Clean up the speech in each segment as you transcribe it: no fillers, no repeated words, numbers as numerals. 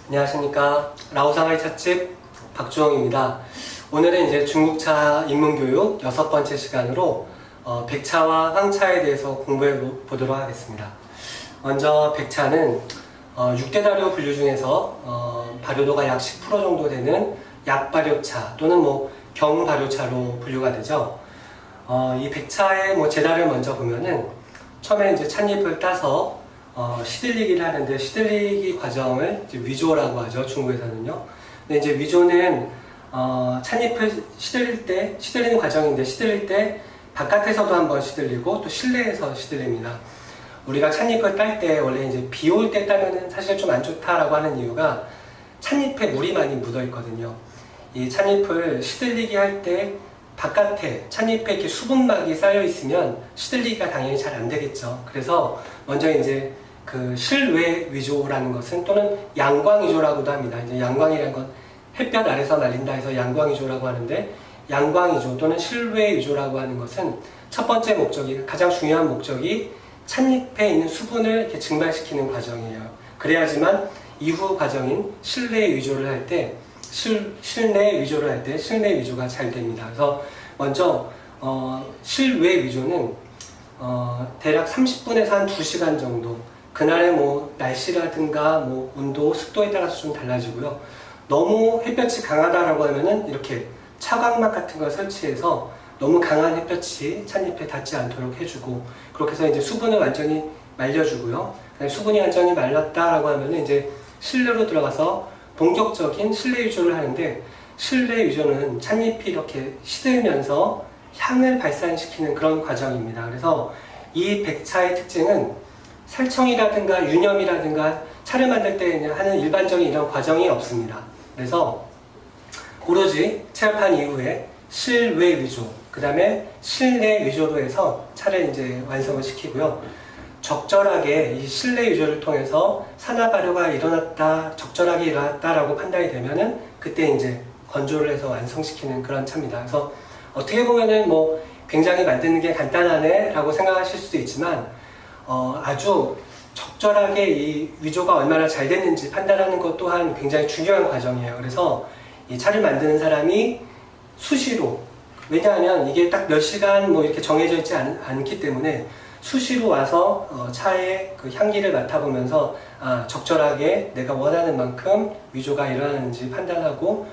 안녕하십니까. 라오상하이 찻집 박주홍입니다. 오늘은 이제 중국차 입문교육 6번째 시간으로 백차와 황차에 대해서 공부해 보도록 하겠습니다. 먼저 백차는 6대 발효 분류 중에서 발효도가 약 10% 정도 되는 약발효차 또는 경발효차로 분류가 되죠. 이 백차의 제다를 먼저 보면은 처음에 이제 찻잎을 따서 시들리기를 하는데, 시들리기 과정을 이제 위조라고 하죠, 중국에서는요. 근데 이제 위조는 찻잎을 시들리는 과정인데, 시들릴 때 바깥에서도 한번 시들리고 또 실내에서 시들립니다. 우리가 찻잎을 딸 때 원래 이제 비 올 때 따면은 사실 좀 안 좋다라고 하는 이유가 찻잎에 물이 많이 묻어 있거든요. 이 찻잎을 시들리기 할 때 바깥에 찻잎에 이렇게 수분막이 쌓여 있으면 시들리기가 당연히 잘 안 되겠죠. 그래서 먼저 이제 그 실외 위조라는 것은, 또는 양광 위조라고도 합니다. 이제 양광이라는 건 햇볕 아래서 말린다 해서 양광 위조라고 하는데, 양광 위조 또는 실외 위조라고 하는 것은 첫 번째 목적이, 가장 중요한 목적이 찻잎에 있는 수분을 이렇게 증발시키는 과정이에요. 그래야지만 이후 과정인 실내 위조를 할 때, 실내 위조를 할 때 실내 위조가 잘 됩니다. 그래서 먼저 실외 위조는 대략 30분에서 한 2시간 정도, 그날의 날씨라든가 온도, 습도에 따라서 좀 달라지고요. 너무 햇볕이 강하다라고 하면은 이렇게 차광막 같은 걸 설치해서 너무 강한 햇볕이 찻잎에 닿지 않도록 해주고, 그렇게 해서 이제 수분을 완전히 말려주고요. 수분이 완전히 말랐다라고 하면은 이제 실내로 들어가서 본격적인 실내 위조를 하는데, 실내 위조는 찻잎이 이렇게 시들면서 향을 발산시키는 그런 과정입니다. 그래서 이 백차의 특징은 살청이라든가 유념이라든가 차를 만들 때 하는 일반적인 이런 과정이 없습니다. 그래서 오로지 체업한 이후에 실외 위조, 그 다음에 실내 위조로 해서 차를 이제 완성을 시키고요. 적절하게 이 실내 위조를 통해서 산화 발효가 일어났다, 적절하게 일어났다라고 판단이 되면은 그때 이제 건조를 해서 완성시키는 그런 차입니다. 그래서 어떻게 보면은 굉장히 만드는 게 간단하네 라고 생각하실 수도 있지만, 아주 적절하게 이 위조가 얼마나 잘 됐는지 판단하는 것 또한 굉장히 중요한 과정이에요. 그래서 이 차를 만드는 사람이 수시로, 왜냐하면 이게 딱 몇 시간 이렇게 정해져 있지 않기 때문에 수시로 와서 차의 그 향기를 맡아보면서 적절하게 내가 원하는 만큼 위조가 일어나는지 판단하고,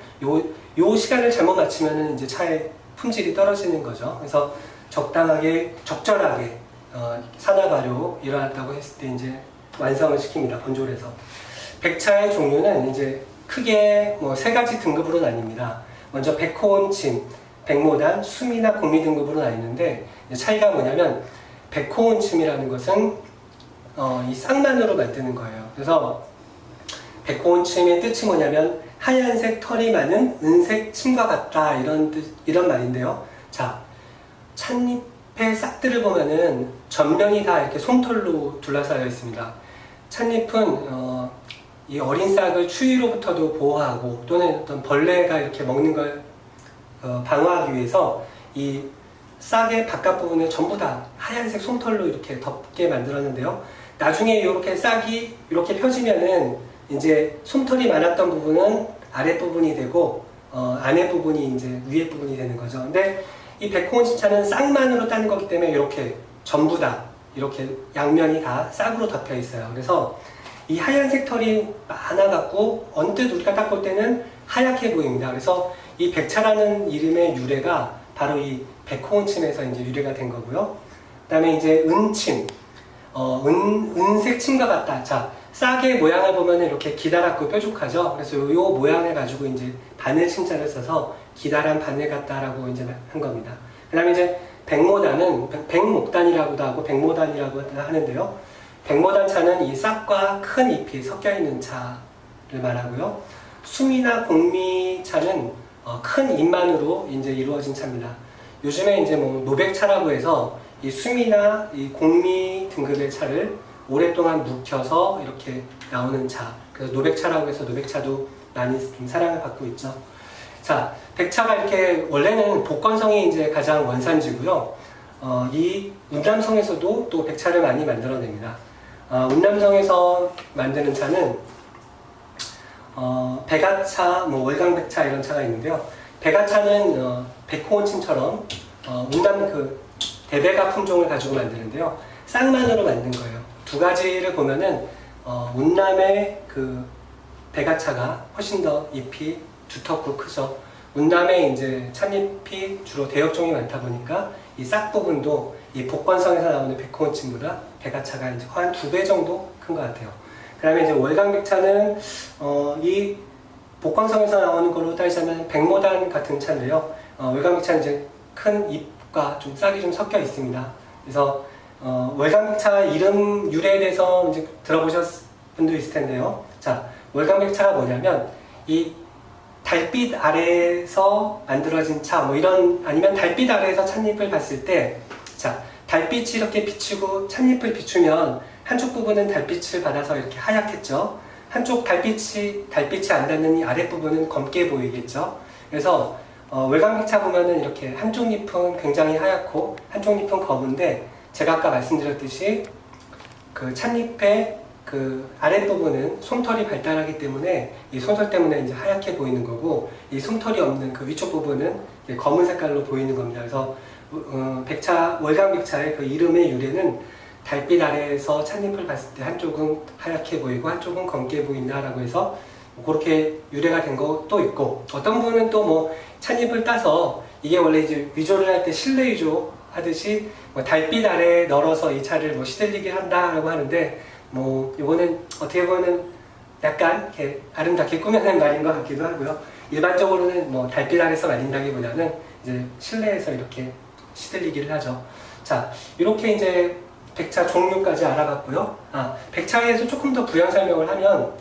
요 시간을 잘못 맞추면 이제 차의 품질이 떨어지는 거죠. 그래서 적절하게 산화 발효 일어났다고 했을 때 이제 완성을 시킵니다. 건조를 해서. 백차의 종류는 이제 크게 3가지 등급으로 나뉩니다. 먼저 백호온침, 백모단, 수미나 공미 등급으로 나뉘는데, 차이가 뭐냐면 백호온침이라는 것은 이 쌍만으로 만드는 거예요. 그래서 백호온침의 뜻이 뭐냐면 하얀색 털이 많은 은색 침과 같다, 이런 말인데요. 자, 찻잎의 싹들을 보면은 전면이 다 이렇게 솜털로 둘러싸여 있습니다. 찻잎은 이 어린 싹을 추위로부터도 보호하고, 또는 어떤 벌레가 이렇게 먹는 걸 방어하기 위해서 이 싹의 바깥 부분을 전부 다 하얀색 솜털로 이렇게 덮게 만들었는데요. 나중에 이렇게 싹이 이렇게 펴지면은 이제 솜털이 많았던 부분은 아랫부분이 되고, 안에 부분이 이제 위에 부분이 되는 거죠. 근데 이 백호온침 차는 싹만으로 따는 거기 때문에 이렇게 전부 다 이렇게 양면이 다 싹으로 덮여 있어요. 그래서 이 하얀색 털이 많아갖고 언뜻 우리가 딱 볼 때는 하얗게 보입니다. 그래서 이 백차라는 이름의 유래가 바로 이 백호온침에서 이제 유래가 된 거고요. 그 다음에 이제 은침, 은색 침과 같다. 자, 싹의 모양을 보면 이렇게 기다랗고 뾰족하죠. 그래서 요 모양을 가지고 이제 바늘 침자를 써서 기다란 바늘 같다라고 이제 한 겁니다. 그 다음에 이제 백모단은 백목단이라고도 하고 백모단이라고 하는데요. 백모단 차는 이 싹과 큰 잎이 섞여 있는 차를 말하고요. 수미나 공미 차는 큰 잎만으로 이제 이루어진 차입니다. 요즘에 이제 노백차라고 해서 이 수미나 이 공미 등급의 차를 오랫동안 묵혀서 이렇게 나오는 차, 그래서 노백차라고 해서 노백차도 많이 좀 사랑을 받고 있죠. 자, 백차가 이렇게 원래는 복건성이 이제 가장 원산지고요. 이 운남성에서도 또 백차를 많이 만들어냅니다. 운남성에서 만드는 차는 백아차, 뭐 월강백차 이런 차가 있는데요. 백아차는 백호원침처럼 운남 그 대백아 품종을 가지고 만드는데요. 쌍만으로 만든 거예요. 두 가지를 보면은 운남의 그 백아차가 훨씬 더 잎이 두텁고 크죠. 운남의 이제 찻잎이 주로 대엽종이 많다 보니까 이 싹 부분도 이 복건성에서 나오는 백호원침보다 백아차가 이제 한 2배 정도 큰 것 같아요. 그 다음에 이제 월강백차는 이 복건성에서 나오는 걸로 따지자면 백모단 같은 차인데요. 월강백차는 이제 큰 잎과 좀 싹이 좀 섞여 있습니다. 그래서 월강백차 이름 유래에 대해서 이제 들어보셨을 분도 있을 텐데요. 자, 월강백차가 뭐냐면 이 달빛 아래에서 만들어진 차, 뭐 이런, 아니면 달빛 아래에서 찻잎을 봤을 때, 자, 달빛이 이렇게 비추고 찻잎을 비추면 한쪽 부분은 달빛을 받아서 이렇게 하얗겠죠. 한쪽 달빛이 안 닿는 이 아랫부분은 검게 보이겠죠. 그래서 월강백차 보면은 이렇게 한쪽 잎은 굉장히 하얗고 한쪽 잎은 검은데, 제가 아까 말씀드렸듯이 그 찻잎의 그 아랫부분은 솜털이 발달하기 때문에 이 솜털 때문에 이제 하얗게 보이는 거고, 이 솜털이 없는 그 위쪽 부분은 검은 색깔로 보이는 겁니다. 그래서 월강백차의 그 이름의 유래는 달빛 아래에서 찻잎을 봤을 때 한쪽은 하얗게 보이고 한쪽은 검게 보인다라고 해서 그렇게 유래가 된 것도 있고, 어떤 분은 또 뭐 찻잎을 따서 이게 원래 이제 위조를 할 때 실내 위조 하듯이 뭐 달빛 아래에 널어서 이 차를 뭐 시들리게 한다라고 하는데, 뭐 이거는 어떻게 보면 약간 이렇게 아름답게 꾸며낸 말인 것 같기도 하고요. 일반적으로는 뭐 달빛 아래서 말린다기보다는 이제 실내에서 이렇게 시들리기를 하죠. 자, 이렇게 이제 백차 종류까지 알아봤고요. 백차에 대해서 조금 더 부연 설명을 하면,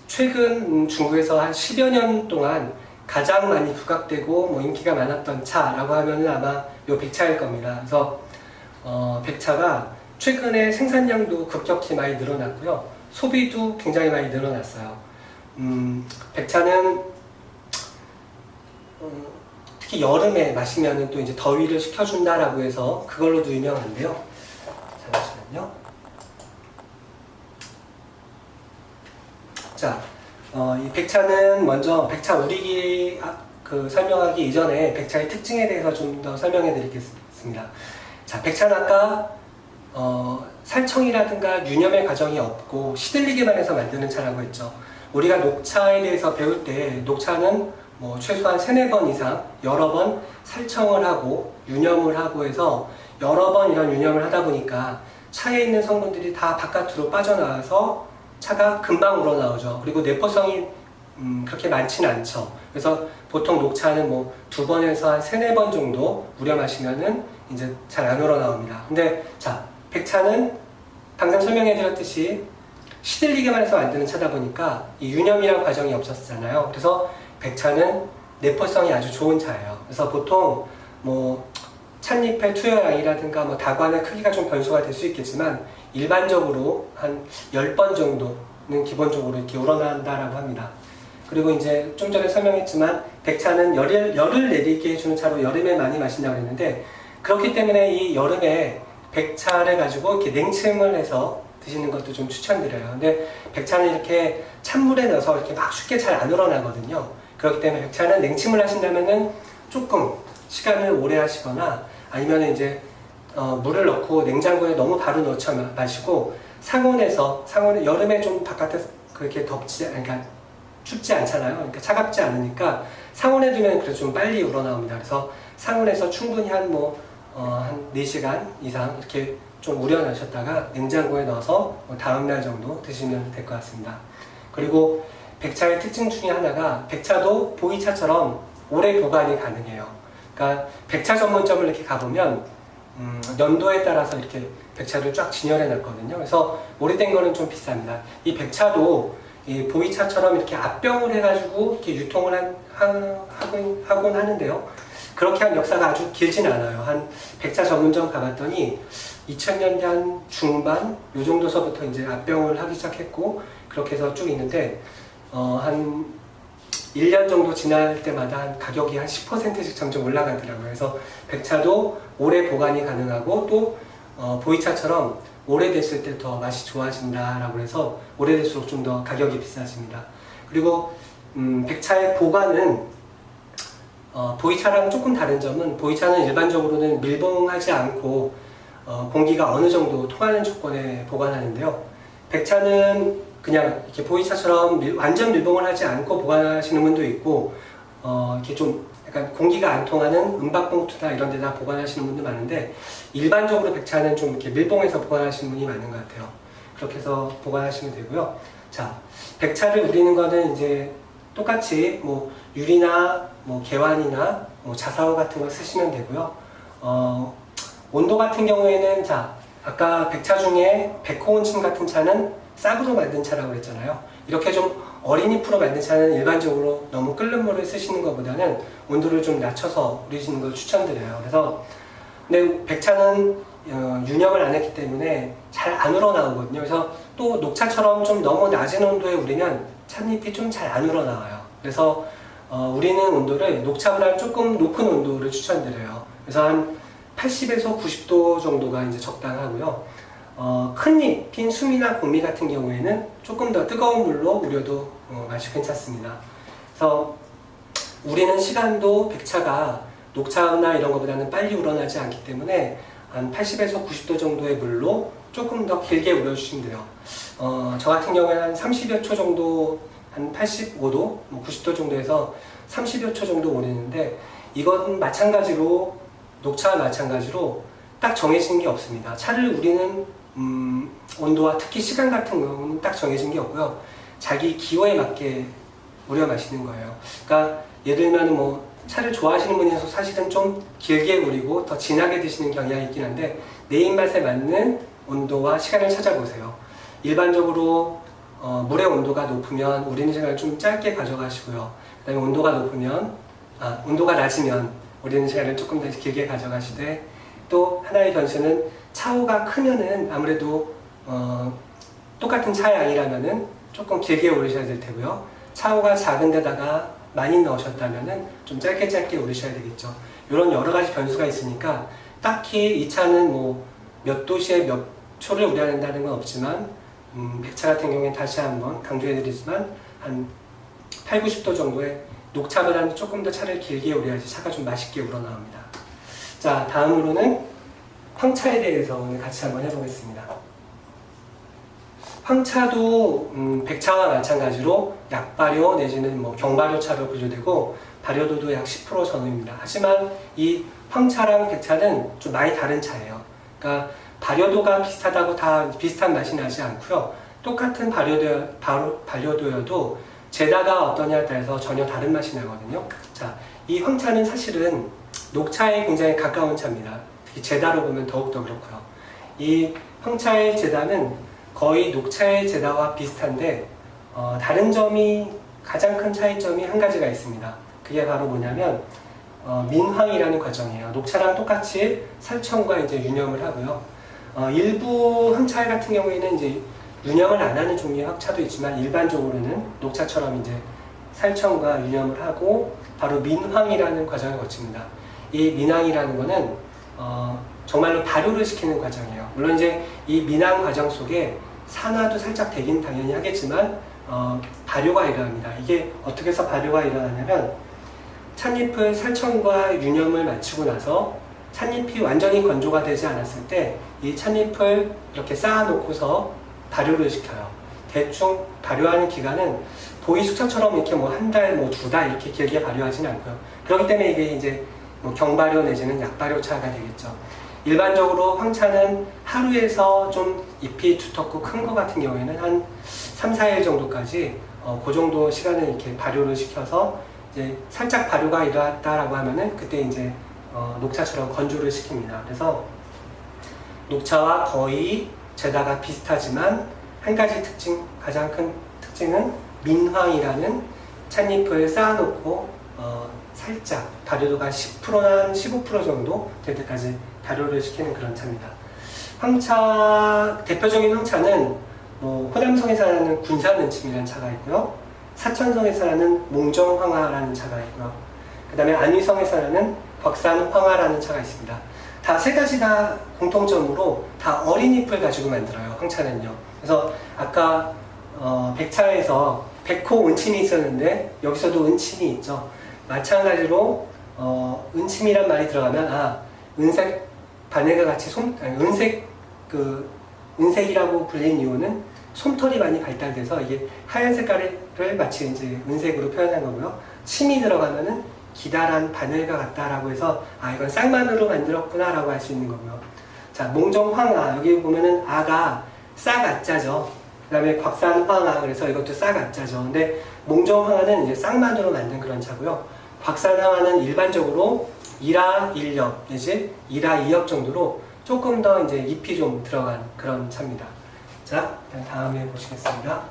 최근 중국에서 한 10여 년 동안 가장 많이 부각되고 뭐 인기가 많았던 차라고 하면은 아마 요 백차일 겁니다. 그래서 백차가 최근에 생산량도 급격히 많이 늘어났고요. 소비도 굉장히 많이 늘어났어요. 백차는 특히 여름에 마시면은 또 이제 더위를 식혀준다라고 해서 그걸로도 유명한데요. 잠시만요. 자, 이 백차는 먼저 백차 우리기 설명하기 이전에 백차의 특징에 대해서 좀 더 설명해 드리겠습니다. 자, 백차는 아까 살청이라든가 유념의 과정이 없고 시들리기만 해서 만드는 차라고 했죠. 우리가 녹차에 대해서 배울 때 녹차는 뭐 최소한 3-4번 이상 여러 번 살청을 하고 유념을 하고 해서 여러 번 이런 유념을 하다 보니까 차에 있는 성분들이 다 바깥으로 빠져나와서 차가 금방 우러나오죠. 그리고 내포성이 그렇게 많지는 않죠. 그래서 보통 녹차는 뭐 2번에서 한 3-4번 정도 우려 마시면은 이제 잘 안 우러나옵니다. 근데 자, 백차는 방금 설명해 드렸듯이 시들리게만 해서 만드는 차다 보니까 이 유념이란 과정이 없었잖아요. 그래서 백차는 내포성이 아주 좋은 차예요. 그래서 보통 뭐 찻잎의 투여량이라든가 뭐 다관의 크기가 좀 변수가 될 수 있겠지만 일반적으로 한 10번 정도는 기본적으로 이렇게 우러난다라고 합니다. 그리고 이제 좀 전에 설명했지만 백차는 열을 내리게 해주는 차로 여름에 많이 마신다고 했는데, 그렇기 때문에 이 여름에 백차를 가지고 이렇게 냉침을 해서 드시는 것도 좀 추천드려요. 근데 백차는 이렇게 찬물에 넣어서 이렇게 막 쉽게 잘 안 우러나거든요. 그렇기 때문에 백차는 냉침을 하신다면은 조금 시간을 오래 하시거나 아니면 이제 물을 넣고 냉장고에 너무 바로 넣지 마시고 상온에서 여름에 좀 바깥에 그렇게 그러니까 춥지 않잖아요. 그러니까 차갑지 않으니까 상온에 두면 그래도 좀 빨리 우러나옵니다. 그래서 상온에서 충분히 한 4시간 이상 이렇게 좀 우려내셨다가 냉장고에 넣어서 다음날 정도 드시면 될 것 같습니다. 그리고 백차의 특징 중에 하나가 백차도 보이차처럼 오래 보관이 가능해요. 그러니까 백차 전문점을 이렇게 가보면 연도에 따라서 이렇게 백차를 쫙 진열해 놨거든요. 그래서 오래된 거는 좀 비쌉니다. 이 백차도 이 보이차처럼 이렇게 압병을 해가지고 이렇게 유통을 하곤 하는데요. 그렇게 한 역사가 아주 길진 않아요. 한 백차 전문점 가봤더니 2000년대 한 중반 요 정도서부터 이제 압병을 하기 시작했고, 그렇게 해서 쭉 있는데 한 1년 정도 지날 때마다 한 가격이 한 10%씩 점점 올라가더라고요. 그래서 백차도 오래 보관이 가능하고 또 보이차처럼 오래됐을 때 더 맛이 좋아진다라고 해서 오래될수록 좀 더 가격이 비싸집니다. 그리고 백차의 보관은 보이차랑 조금 다른 점은 보이차는 일반적으로는 밀봉하지 않고 공기가 어느 정도 통하는 조건에 보관하는데요. 백차는 그냥 이렇게 보이차처럼 완전 밀봉을 하지 않고 보관하시는 분도 있고 이렇게 좀 약간 공기가 안 통하는 은박봉투나 이런 데다 보관하시는 분도 많은데 일반적으로 백차는 좀 이렇게 밀봉해서 보관하시는 분이 많은 것 같아요. 그렇게 해서 보관하시면 되고요. 자, 백차를 우리는 거는 이제 똑같이 뭐 유리나 뭐 개완이나 뭐 자사오 같은 거 쓰시면 되고요. 온도 같은 경우에는 자, 아까 백차 중에 백호온침 같은 차는 싹으로 만든 차라고 그랬잖아요. 이렇게 좀 어린이 프로 만든 차는 일반적으로 너무 끓는 물을 쓰시는 것보다는 온도를 좀 낮춰서 우리시는 걸 추천드려요. 그래서 근데 백차는 유념을 안 했기 때문에 잘 안 우러나오거든요. 그래서 또 녹차처럼 좀 너무 낮은 온도에 우리면 찻잎이 좀 잘 안 우러나와요. 그래서 우리는 온도를 녹차보다 조금 높은 온도를 추천드려요. 그래서 한 80에서 90도 정도가 이제 적당하고요. 큰 잎인 수미나 고미 같은 경우에는 조금 더 뜨거운 물로 우려도 맛이 괜찮습니다. 그래서 우리는 시간도 백차가 녹차나 이런 것보다는 빨리 우러나지 않기 때문에 한 80에서 90도 정도의 물로 조금 더 길게 우려주시면 돼요. 저 같은 경우에는 한 30여 초 정도, 한 85도, 90도 정도에서 30여 초 정도 우리는데 이건 마찬가지로 녹차와 마찬가지로 딱 정해진 게 없습니다. 차를 우리는 온도와 특히 시간 같은 경우는 딱 정해진 게 없고요. 자기 기호에 맞게 우려 마시는 거예요. 그러니까 예를 들면 뭐 차를 좋아하시는 분이서 사실은 좀 길게 우리고 더 진하게 드시는 경향이 있긴 한데 내 입맛에 맞는 온도와 시간을 찾아보세요. 일반적으로 물의 온도가 높으면 우리는 시간을 좀 짧게 가져가시고요. 그 다음에 온도가 낮으면 우리는 시간을 조금 더 길게 가져가시되 또 하나의 변수는 차후가 크면은 아무래도 똑같은 차 양이라면은 조금 길게 우리셔야 될 테고요. 차후가 작은 데다가 많이 넣으셨다면은 좀 짧게 우리셔야 되겠죠. 이런 여러 가지 변수가 있으니까 딱히 이 차는 뭐 몇 도시에 몇 초를 우려야 된다는 건 없지만 백차 같은 경우에는 다시 한번 강조해드리지만 한 8, 90도 정도의 녹차보다는 조금 더 차를 길게 우려야지 차가 좀 맛있게 우러나옵니다. 자, 다음으로는 황차에 대해서 오늘 같이 한번 해보겠습니다. 황차도 백차와 마찬가지로 약발효 내지는 뭐 경발효차로 분류되고 발효도도 약 10% 전후입니다. 하지만 이 황차랑 백차는 좀 많이 다른 차예요. 그러니까 발효도가 비슷하다고 다 비슷한 맛이 나지 않고요. 똑같은 발효도여도 제다가 어떠냐에 따라서 전혀 다른 맛이 나거든요. 자, 이 황차는 사실은 녹차에 굉장히 가까운 차입니다. 특히 제다로 보면 더욱더 그렇고요. 이 황차의 제다는 거의 녹차의 제다와 비슷한데 다른 점이 가장 큰 차이점이 한 가지가 있습니다. 그게 바로 뭐냐면 민황이라는 과정이에요. 녹차랑 똑같이 살청과 이제 유념을 하고요. 일부 황차 같은 경우에는 이제 유념을 안 하는 종류의 황차도 있지만 일반적으로는 녹차처럼 이제 살청과 유념을 하고 바로 민황이라는 과정을 거칩니다. 이 민황이라는 거는 정말로 발효를 시키는 과정이에요. 물론 이제 이 민황 과정 속에 산화도 살짝 되긴 당연히 하겠지만 발효가 일어납니다. 이게 어떻게 해서 발효가 일어나냐면 찻잎을 살청과 유념을 마치고 나서 찻잎이 완전히 건조가 되지 않았을 때 이 찻잎을 이렇게 쌓아놓고서 발효를 시켜요. 대충 발효하는 기간은 보이 숙차처럼 이렇게 뭐 한 달, 뭐 두 달 이렇게 길게 발효하지는 않고요. 그렇기 때문에 이게 이제 뭐 경발효 내지는 약발효차가 되겠죠. 일반적으로 황차는 하루에서 좀 잎이 두텁고 큰 거 같은 경우에는 한 3, 4일 정도까지 그 정도 시간을 이렇게 발효를 시켜서 이제 살짝 발효가 일어났다라고 하면은 그때 이제 녹차처럼 건조를 시킵니다. 그래서 녹차와 거의 제다가 비슷하지만 한 가지 가장 큰 특징은 민황이라는 찻잎을 쌓아놓고 살짝 발효도가 10%나 15% 정도 될 때까지 발효를 시키는 그런 차입니다. 황차, 대표적인 황차는 뭐 호남성에 사는 군산은침이라는 차가 있고요. 사천성에 사는 몽정황화라는 차가 있고요. 그 다음에 안위성에 사는 곽산황화라는 차가 있습니다. 다 세 가지 다 공통점으로 다 어린 잎을 가지고 만들어요. 황차는요. 그래서 아까 백차에서 백호 은침이 있었는데 여기서도 은침이 있죠. 마찬가지로 은침이란 말이 들어가면 은색 바늘과 같이 은색이라고 불린 이유는 솜털이 많이 발달돼서 이게 하얀 색깔을 마치 이제 은색으로 표현한 거고요. 침이 들어가면은 기다란 바늘과 같다라고 해서 이건 쌍만으로 만들었구나 라고 할 수 있는 거고요. 자, 몽정황아, 여기 보면은 아가 싹아자죠. 그 다음에 곽산황아, 그래서 이것도 싹아자죠. 근데 몽정황아는 이제 쌍만으로 만든 그런 차고요. 곽산황아는 일반적으로 1화 1엽 내지 1화 2엽 정도로 조금 더 이제 잎이 좀 들어간 그런 차입니다. 자, 다음에 보시겠습니다.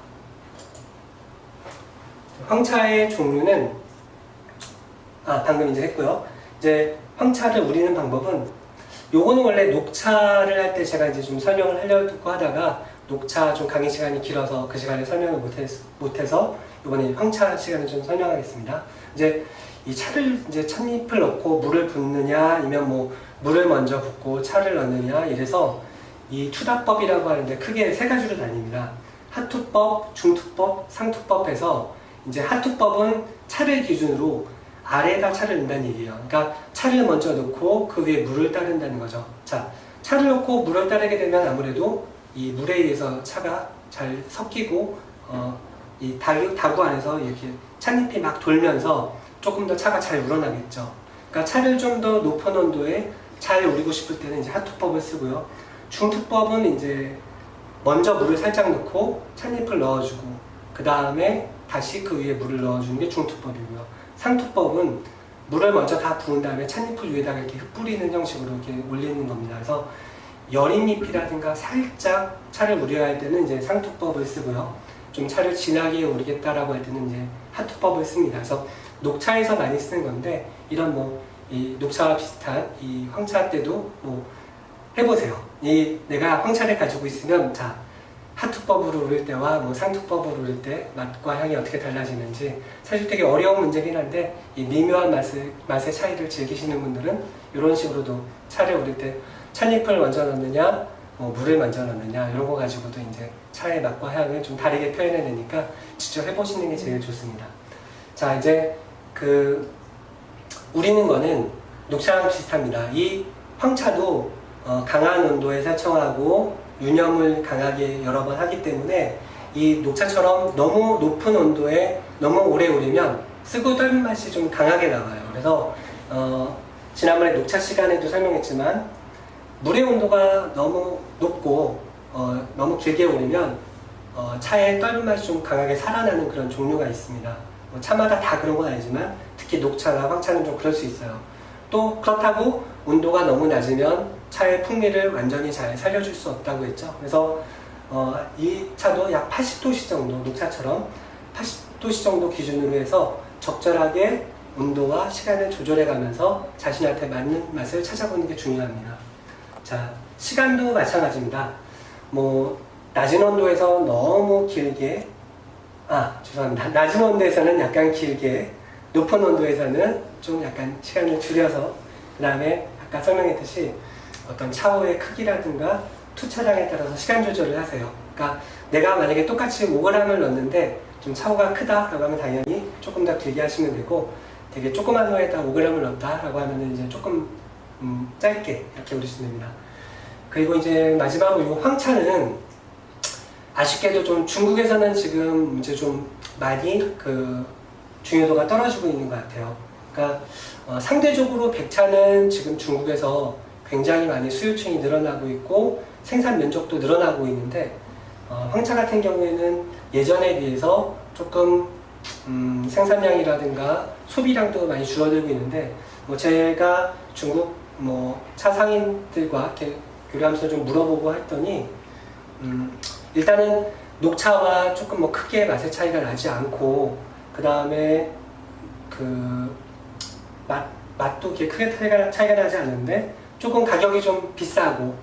황차의 종류는 방금 이제 했고요. 이제 황차를 우리는 방법은 요거는 원래 녹차를 할 때 제가 이제 좀 설명을 하려고 하다가 녹차 좀 강의 시간이 길어서 그 시간에 설명을 못해서 이번에 황차 시간을 좀 설명하겠습니다. 이제 이 차를 이제 찻잎을 넣고 물을 붓느냐 아니면 뭐 물을 먼저 붓고 차를 넣느냐 이래서 이 투다법이라고 하는데 크게 세 가지로 나뉩니다. 하투법, 중투법, 상투법에서 이제 하투법은 차를 기준으로 아래에다 차를 넣는다는 얘기예요. 그러니까 차를 먼저 넣고 그 위에 물을 따른다는 거죠. 자, 차를 넣고 물을 따르게 되면 아무래도 이 물에 의해서 차가 잘 섞이고 이 다구 안에서 이렇게 찻잎이 막 돌면서 조금 더 차가 잘 우러나겠죠. 그러니까 차를 좀 더 높은 온도에 잘 우리고 싶을 때는 이제 하투법을 쓰고요. 중투법은 이제 먼저 물을 살짝 넣고 찻잎을 넣어주고 그 다음에 다시 그 위에 물을 넣어주는 게 중투법이고요. 상투법은 물을 먼저 다 부은 다음에 찻잎을 위에다가 이렇게 흩뿌리는 형식으로 이렇게 올리는 겁니다. 그래서 여린 잎이라든가 살짝 차를 우려야 할 때는 이제 상투법을 쓰고요. 좀 차를 진하게 우리겠다라고 할 때는 이제 하투법을 씁니다. 그래서 녹차에서 많이 쓰는 건데 이런 이 녹차와 비슷한 이 황차 때도 해보세요. 내가 황차를 가지고 있으면 자 하투법으로 우릴 때와 상투법으로 우릴 때 맛과 향이 어떻게 달라지는지 사실 되게 어려운 문제긴 한데 이 미묘한 맛의 차이를 즐기시는 분들은 이런 식으로도 차를 우릴 때 찻잎을 먼저 넣느냐 물을 먼저 넣느냐 이런 거 가지고도 이제 차의 맛과 향을 좀 다르게 표현해내니까 직접 해보시는 게 제일 좋습니다. 자, 이제 우리는 거는 녹차랑 비슷합니다. 이 황차도 강한 온도에 살청하고 유념을 강하게 여러 번 하기 때문에 이 녹차처럼 너무 높은 온도에 너무 오래 우리면 쓰고 떫은 맛이 좀 강하게 나와요. 그래서 지난번에 녹차 시간에도 설명했지만 물의 온도가 너무 높고 너무 길게 우리면 차의 떫은 맛이 좀 강하게 살아나는 그런 종류가 있습니다. 차마다 다 그런 건 아니지만 특히 녹차나 황차는 좀 그럴 수 있어요. 또 그렇다고 온도가 너무 낮으면 차의 풍미를 완전히 잘 살려줄 수 없다고 했죠. 그래서 이 차도 약 80도씨 정도, 녹차처럼 80도씨 정도 기준으로 해서 적절하게 온도와 시간을 조절해 가면서 자신한테 맞는 맛을 찾아보는 게 중요합니다. 자, 시간도 마찬가지입니다. 낮은 온도에서 너무 길게 죄송합니다. 낮은 온도에서는 약간 길게, 높은 온도에서는 좀 약간 시간을 줄여서 그 다음에 아까 설명했듯이 어떤 차후의 크기라든가 투차량에 따라서 시간 조절을 하세요. 그러니까 내가 만약에 똑같이 5g을 넣었는데 좀 차후가 크다라고 하면 당연히 조금 더 길게 하시면 되고 되게 조그만 호에다 5g을 넣었다라고 하면 이제 조금 짧게 이렇게 우리시면 됩니다. 그리고 이제 마지막으로 이 황차는 아쉽게도 좀 중국에서는 지금 이제 좀 많이 중요도가 떨어지고 있는 것 같아요. 그러니까 상대적으로 백차는 지금 중국에서 굉장히 많이 수요층이 늘어나고 있고 생산 면적도 늘어나고 있는데 황차 같은 경우에는 예전에 비해서 조금 생산량이라든가 소비량도 많이 줄어들고 있는데 제가 중국 차 상인들과 이렇게 교류하면서 좀 물어보고 했더니 일단은 녹차와 조금 크게 맛의 차이가 나지 않고 그 다음에 맛도 이렇게 크게 차이가 나지 않는데 조금 가격이 좀 비싸고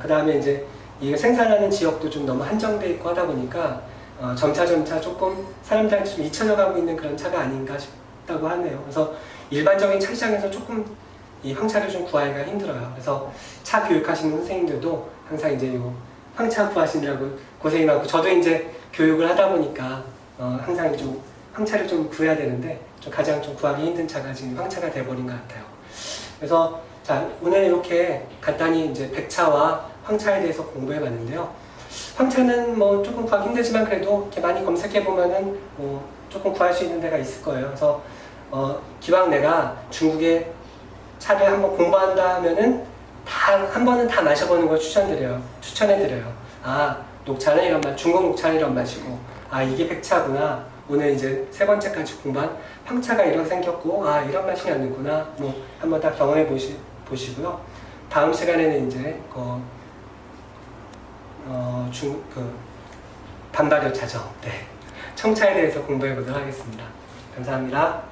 그 다음에 이제 이 생산하는 지역도 좀 너무 한정돼 있고 하다 보니까 점차 조금 사람들한테 좀 잊혀져 가고 있는 그런 차가 아닌가 싶다고 하네요. 그래서 일반적인 차 시장에서 조금 이 황차를 좀 구하기가 힘들어요. 그래서 차 교육하시는 선생님들도 항상 이제 요 황차 구하시느라고 고생이 많고, 저도 이제 교육을 하다 보니까 항상 좀 황차를 좀 구해야 되는데 좀 가장 좀 구하기 힘든 차가 지금 황차가 돼버린 것 같아요. 그래서 자, 오늘 이렇게 간단히 이제 백차와 황차에 대해서 공부해봤는데요. 황차는 뭐 조금 구하기 힘들지만 그래도 이렇게 많이 검색해보면은 뭐 조금 구할 수 있는 데가 있을 거예요. 그래서 기왕 내가 중국의 차를 한번 공부한다 하면은 한 번은 다 마셔보는 걸 추천해드려요. 아, 녹차는 이런 맛, 중국 녹차는 이런 맛이고, 아, 이게 백차구나. 오늘 이제 세 번째까지 공부한 황차가 이렇게 생겼고, 아, 이런 맛이 나는구나. 뭐 한번 다 경험해 보시고요. 다음 시간에는 이제 반발효 차죠. 네, 청차에 대해서 공부해 보도록 하겠습니다. 감사합니다.